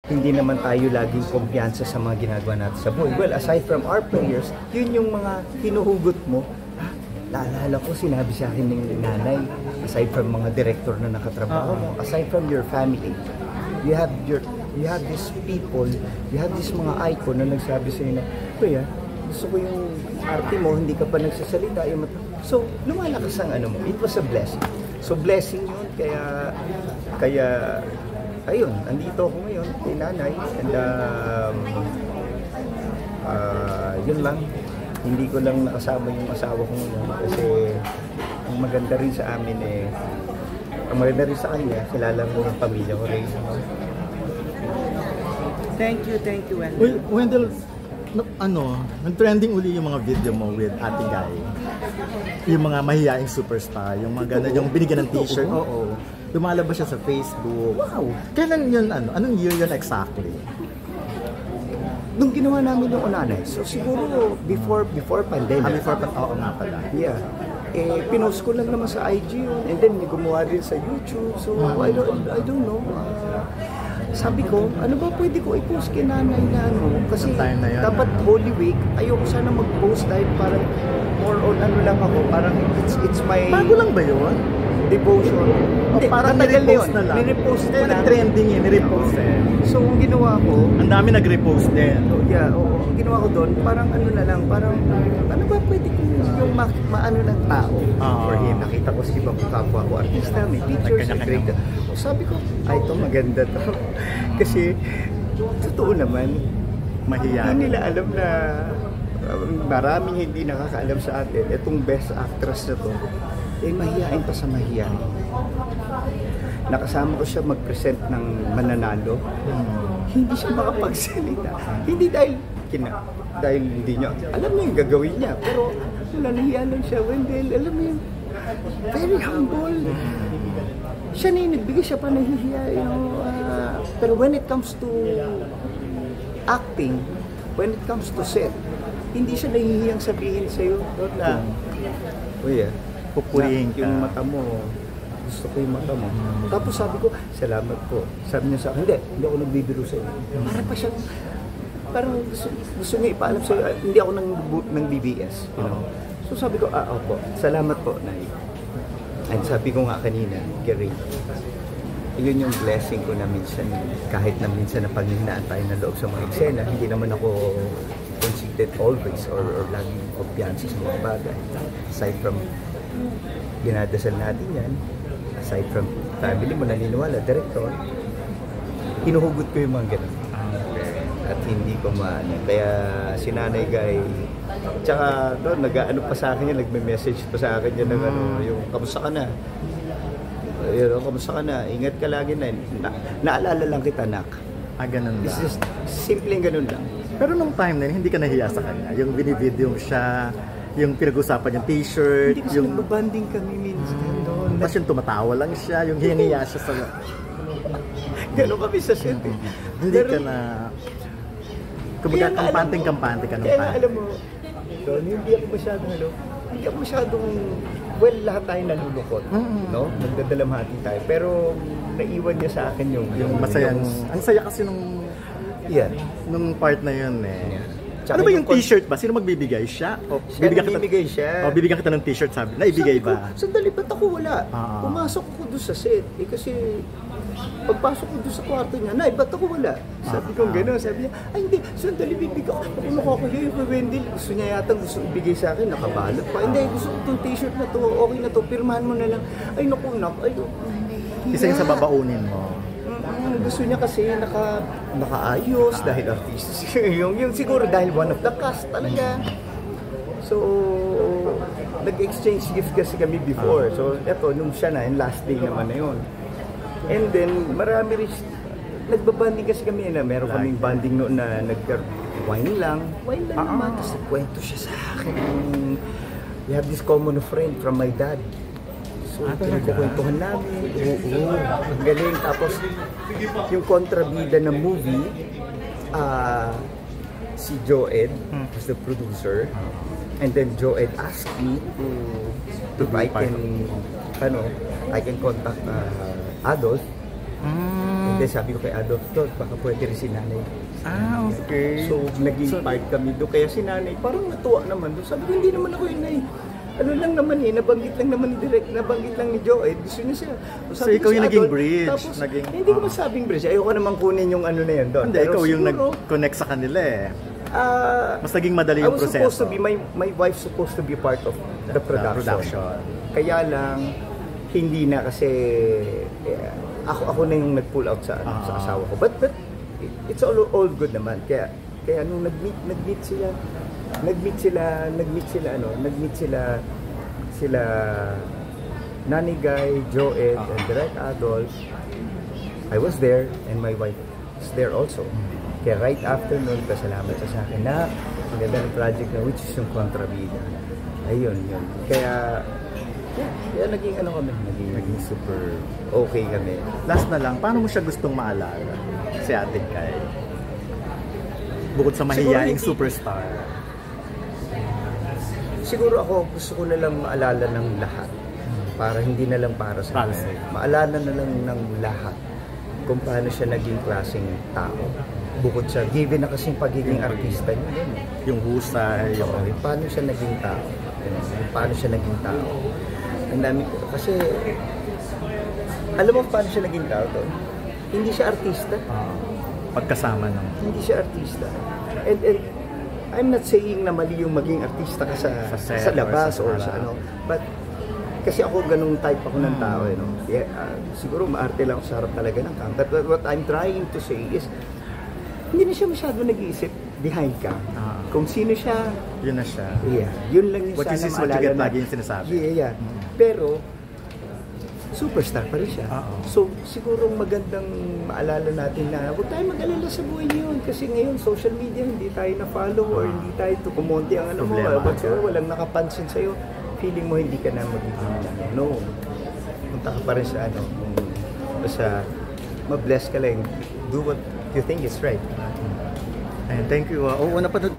hindi naman tayo laging kumpiyansa sa mga ginagawa natin sa buhay. Well, aside from our prayers, yun yung mga hinuhugot mo. Naalala ko, sinabi sa akin ng nanay, aside from mga director na nakatrabaho mo, aside from your family, you have these people, you have these mga icon na nagsabi sa inyo, kuya, gusto ko yung arte mo, hindi ka pa nagsasalita. So, lumalakas ang ano mo. It was a blessing. So, blessing yun, kaya ayun, andito ako ngayon kay nanay, and yun lang. Hindi ko lang nakasama yung asawa ko ngayon kasi ang maganda rin sa amin ang maganda rin sa kanya, kilala mo yung pamilya ko rin. Thank you, Wendell. Wendell, nag-trending uli yung mga video mo with Ate Guy. Yung mga mahihaing superstar, yung mga gano'n, yung binigyan ng t-shirt. Oo. Lumalabas siya sa Facebook. Wow! Kailan yun, anong year yun exactly? Nung ginawa namin yung Onanay, so siguro before pandemic. Oo nga pala. Yeah. Pinost ko lang naman sa IG yun, and then may gumawa din sa YouTube. So I don't know. Sabi ko, ano ba pwede ko i-post kay nanay na ano? Kasi dapat Holy Week, ayoko sana mag-post dahil parang more on ano lang ako, parang it's my... Bago lang ba yun? Devotion. Hindi, parang nirepost na lang. Nirepost ko lang. Nag-trending yun, nirepost So, ang ginawa ko... Ang dami nag-repost din. Yeah, oo. Ang ginawa ko doon, parang ano na lang, parang ano ba pwede ko yung maano ng tao for him. Nakita ko si ibang kapwa ko artista, may pictures, great. Sabi ko, ito maganda to. Kasi, totoo naman, hindi nila alam na maraming hindi nakakaalam sa atin. Itong best actress na to, mahihain pa sa mahihain. Nakasama ko siya mag-present ng mananalo. Hindi siya makapagsalita. Hindi dahil hindi niya, alam niya yung gagawin niya. Pero nahiya lang siya. Wendell, alam mo yun, very humble. Siya na yung nagbigay, siya pa nahihiya. Pero when it comes to acting, when it comes to set, hindi siya nahihiyang sabihin sa'yo na, pupurihin ka. Yung mata mo, gusto ko yung mata mo. Tapos sabi ko, salamat po. Sabi niya sa akin, hindi ako nagbibiro sa iyo. Para pa siya, parang gusto niya ipaalam sa iyo, hindi ako ng BBS. You know? So sabi ko, opo, salamat po, Nay. And sabi ko nga kanina, Gary, yun yung blessing ko na minsan, kahit na minsan na panghinaan tayo na loob sa mga eksena, hindi naman ako conceited always or laging kumpiyansa sa mga bagay. Aside from dinadasal natin yan, aside from family mo naniniwala, director, hinuhugot ko yung mga ganun. At hindi ko maano. Kaya si Nanay Guy, tsaka doon, nag-ano pa sa akin yan, nagme-message pa sa akin yan ng yung kamusta ka na? Kamusta ka na? Ingat ka lagi na. Naalala lang kita, nak. Ganun ba? It's just simpleng ganun lang. Pero nung time na yun, hindi ka nahiya sa kanya? Yung binivideo siya, yung pinag-usapan yung t-shirt, hindi kasi yung nagbabanding kami minsan doon. Tapos yung tumatawa lang siya, yung hiya siya sa... Gano'n kami sa set eh. Hindi ka na... Kumbaga, kampante ka nung time. Kaya alam mo, doon, hindi ako masyadong, well, lahat tayo nalulukot, no? Nagdadalamhati tayo. Pero naiwan niya sa akin yung masayang... Ang saya kasi nung... Nung part na yun eh. Ano ba yung t-shirt ba? Sino magbibigay? Siya? Bibigay siya. Bibigyan kita ng t-shirt, sabi. Naibigay ba? Sandali, ba't ako wala? Pumasok ko doon sa set. Kasi pagpasok ko doon sa kwarto niya, Nay, ba't ako wala? Sabi ko gano'n. Sabi niya, ay hindi, sandali, bibigyan ko. Ako nakakahiya yung Wendell. Gusto niya yata gusto ibigay sa akin. Nakabalot pa. Hindi, gusto ko itong t-shirt na to. Okay na to. Pirmahan mo na lang. Ay, naku. Isa yung sa babaunin mo. Gusto niya kasi nakaayos dahil artist. yung siguro dahil one of the cast talaga. So, nag-exchange gift kasi kami before. So, eto, nung siya na, yung last day naman na yun. And then, marami rin, nagbabanding kasi kami na meron kaming banding noon na wine lang naman. Tapos nagkwento siya sa akin. We have this common friend from my dad. So, pinagkukwentuhan namin. Ang galing. Tapos, yung kontrabida ng movie, si Joed, who's the producer, and then Joed asked me if I can contact Adolf. Then sabi ko kay Adolf, Dol, baka pwede rin si nanay. Okay. So, naging part kami doon. Kaya si nanay, parang natuwa naman doon. Sabi ko, hindi naman ako yun, Nay. Ano lang naman nabanggit lang naman nabanggit lang ni Joe, gusto niya siya. So, Sabi ikaw ko yung si naging Adolf, bridge. Tapos, Naging, hindi ko masabing bridge. Ayoko naman kunin yung ano na yun doon. Hindi, Pero ikaw yung siguro, nag-connect sa kanila eh. Mas naging madali I yung was proseso. supposed to be, my wife's supposed to be part of the production. Kaya lang, hindi na kasi ako na yung nag-pull out sa asawa ko. But it's all good naman. Kaya nung nag-meet sila Nanny Guy, Joed, and Direct Adolf. I was there and my wife is there also. Kaya right after nun, pasalamat siya sa akin na ang ganda ng project na which is yung Kontrabida. Ayun, yun. Kaya naging naging super okay kami. Last na lang, paano mo siya gustong maalala? Si Ate Kay. Bukod sa mahiyaing superstar. Siguro ako gusto ko na lang maalala ng lahat. Para hindi na lang para sa akin. Maalala na lang ng lahat kung paano siya naging klaseng tao. Bukod sa given na kasing pagiging artista niya. Yung husay. Paano siya naging tao. Paano siya naging tao. Ang dami kasi alam mo paano siya naging tao to? Hindi siya artista. Pagkasama ng Hindi siya artista. And I'm not saying na mali yung maging artista ka sa labas or sa ano. But kasi ako ganung type ako ng tao, siguro maarte lang ako sa harap talaga ng camera. But what I'm trying to say is hindi na siya masyado nag-iisip behind cam. Kung sino siya, yun na siya. Yeah, yun lang yung what sana you see is what you get lagi yung sinasabi. Yeah. Pero superstar pa rin siya. So, siguro magandang maalala natin na huwag tayo mag-alala sa buhay niyo yun. Kasi ngayon, social media, hindi tayo na-follow or hindi tayo kumonti ang ano mo. Walang nakapansin sa'yo. Feeling mo hindi ka na magiging no. Punta ka pa rin sa ano. Basta, ma-bless ka lang. Do what you think is right. And thank you. Oo, napanood